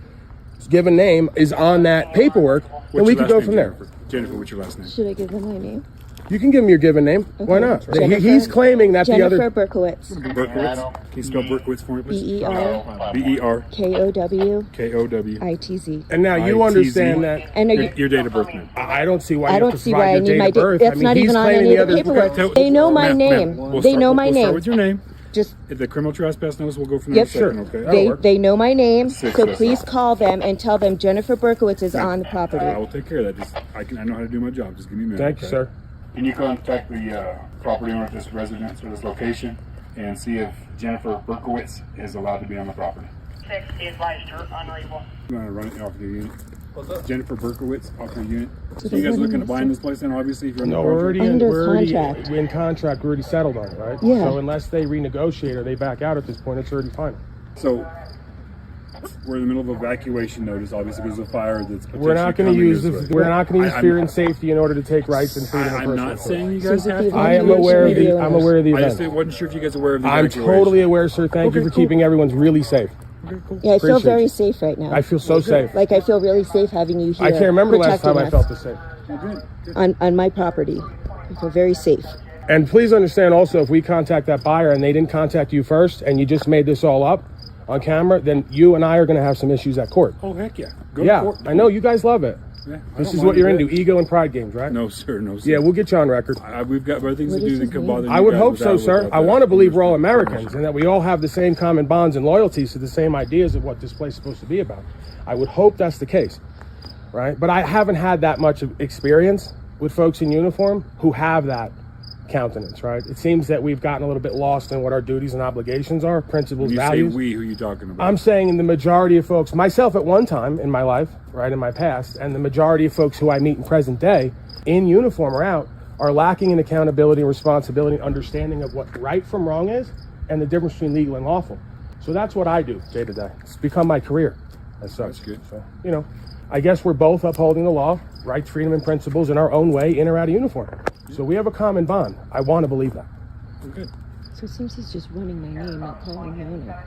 given name is on that paperwork, then we can go from there. Jennifer, what's your last name? Should I give them my name? You can give him your given name. Why not? Jennifer- He's claiming that the other... Jennifer Berkowitz. Berkowitz. Can you spell Berkowitz for me, please? B-E-R. B-E-R. K-O-W. K-O-W. I-T-Z. And now you understand that... And your date of birth, ma'am. I don't see why you I have don't to see provide why I your need date my of date. birth. That's not he's even on claiming any the of the other... paperwork. They know my Ma'am, name. They know my We'll start name. with your name. Just The criminal trespass notice, we'll go from there Yep, in a second, okay? they know my name, so Six, please call them and tell them Jennifer Berkowitz is on the property. I will take care of that. I know how to do my job. Just give me a minute. Thank you, okay? sir. Can you contact the property owner at this residence or this location and see if Jennifer Berkowitz is allowed to be on the property? 6 is registered unreadable. I'm going to run it off the unit. Jennifer Berkowitz off the unit. So you guys looking to buy in this place then, obviously, if you're No, we're already in contract. We're already settled on it, right? Yeah. So unless they renegotiate or they back out at this point, it's already final. So we're in the middle of evacuation notice, obviously, because of the fire that's potentially We're not going to coming use this way. we're not going to use fear and safety in order to take rights and freedom of I'm personal not choice. saying you guys have to. I am aware of the I event. just wasn't sure if you guys are aware of the I'm evacuation. totally aware, sir. Thank you Okay, for cool. keeping everyone's really safe. Yeah, I feel Appreciate very you. safe right now. I feel so safe. Like I feel really safe having you here. I can't remember last time I protecting felt us this safe. on my property. I feel very safe. And please understand also, if we contact that buyer and they didn't contact you first and you just made this all up on camera, then you and I are going to have some issues at court. Oh, heck yeah. Go Yeah, to court. I know you guys love it. Yeah, I This don't is mind what you're a into, bit. ego and pride games, right? No, sir. No, sir. Yeah, we'll get you on record. We've got better things to do than come bother you I would guys hope so, without- sir. without I that. want to believe we're all Americans and that we all have the same common bonds and loyalties to the same ideas of what this place is supposed to be about. I would hope that's the case, right? But I haven't had that much of experience with folks in uniform who have that countenance, right? It seems that we've gotten a little bit lost in what our duties and obligations are, principles, When you values. say we, who are you talking about? I'm saying in the majority of folks, myself at one time in my life, right, in my past, and the majority of folks who I meet in present day, in uniform or out, are lacking in accountability and responsibility and understanding of what right from wrong is and the difference between legal and lawful. So that's what I do day to day. It's become my career as such. That's good. So, you know, I guess we're both upholding the law, rights, freedom, and principles in our own way, in or out of uniform. So we have a common bond. I want to believe that. Okay. So it seems he's just running my name, not calling my owner.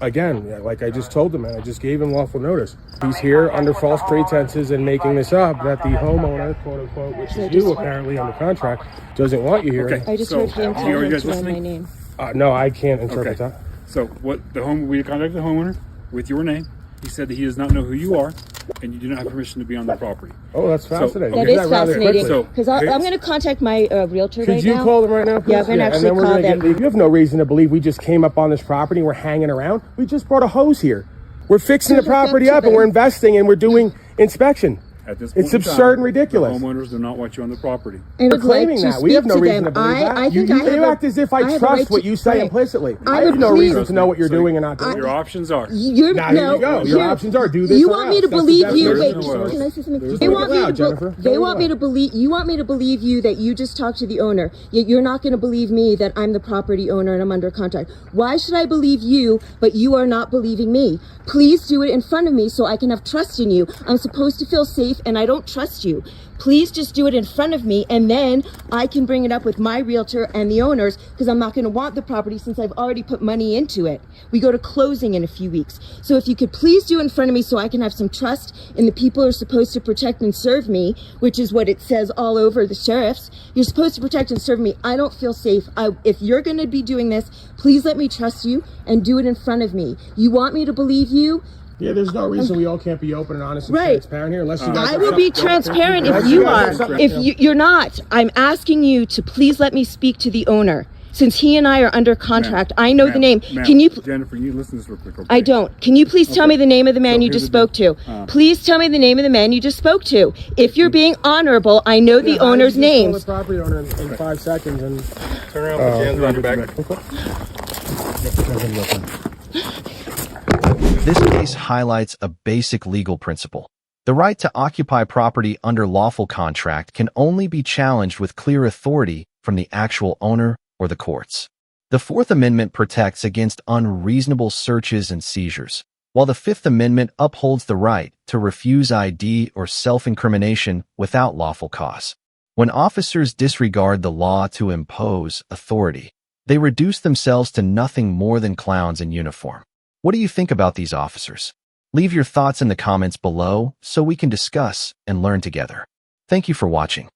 Again, yeah, like I just told him, man, I just gave him lawful notice. He's here under false pretenses and making this up that the homeowner, quote unquote, which is you apparently under contract, doesn't want you here. Okay. I just So, heard him tell are you him guys to run my listening? name. No, I can't interpret Okay. that. So we contacted the homeowner with your name. He said that he does not know who you are, and you do not have permission to be on the property. Oh, that's fascinating. That Do is fascinating. rather Because I'm going to contact my realtor right now. Could you call them right now, please? Yeah, I'm going to actually call them. You have no reason to believe we just came up on this property. We're hanging around. We just brought a hose here. We're fixing the property up, and we're investing, and we're doing inspection. At this point It's absurd and ridiculous. The homeowners do not want you on the property. We're claiming that. We have no reason to believe that. You act as if I trust what you say implicitly. I have no reason to know what you're doing and not doing. Your options are. Now here you go. Your options are do this. You want me to believe you? Wait, can can I say something? They want me to. They want me to believe. You want me to believe you that you just talked to the owner. Yet you're not going to believe me that I'm the property owner and I'm under contract. Why should I believe you, but you are not believing me? Please do it in front of me so I can have trust in you. I'm supposed to feel safe, and I don't trust you. Please just do it in front of me, and then I can bring it up with my realtor and the owners, because I'm not going to want the property since I've already put money into it. We go to closing in a few weeks. So if you could please do it in front of me so I can have some trust in the people who are supposed to protect and serve me, which is what it says all over the sheriffs. You're supposed to protect and serve me. I don't feel safe. If you're going to be doing this, please let me trust you and do it in front of me. You want me to believe you? Yeah, there's no reason we all can't be open and honest and transparent here, unless you guys I will be transparent if you are. If you're not, I'm asking you to please let me speak to the owner. Since he and I are under contract, I know the name. Can you, Jennifer? You listen to this real quick. Okay? I don't. Can you please tell me the name of the man you just spoke to? Please tell me the name of the man you just spoke to. If you're being honorable, I know the owner's names. Call the property owner in 5 seconds and turn around, put your hands around your back. This case highlights a basic legal principle. The right to occupy property under lawful contract can only be challenged with clear authority from the actual owner or the courts. The Fourth Amendment protects against unreasonable searches and seizures, while the Fifth Amendment upholds the right to refuse ID or self-incrimination without lawful cause. When officers disregard the law to impose authority, they reduce themselves to nothing more than clowns in uniform. What do you think about these officers? Leave your thoughts in the comments below so we can discuss and learn together. Thank you for watching.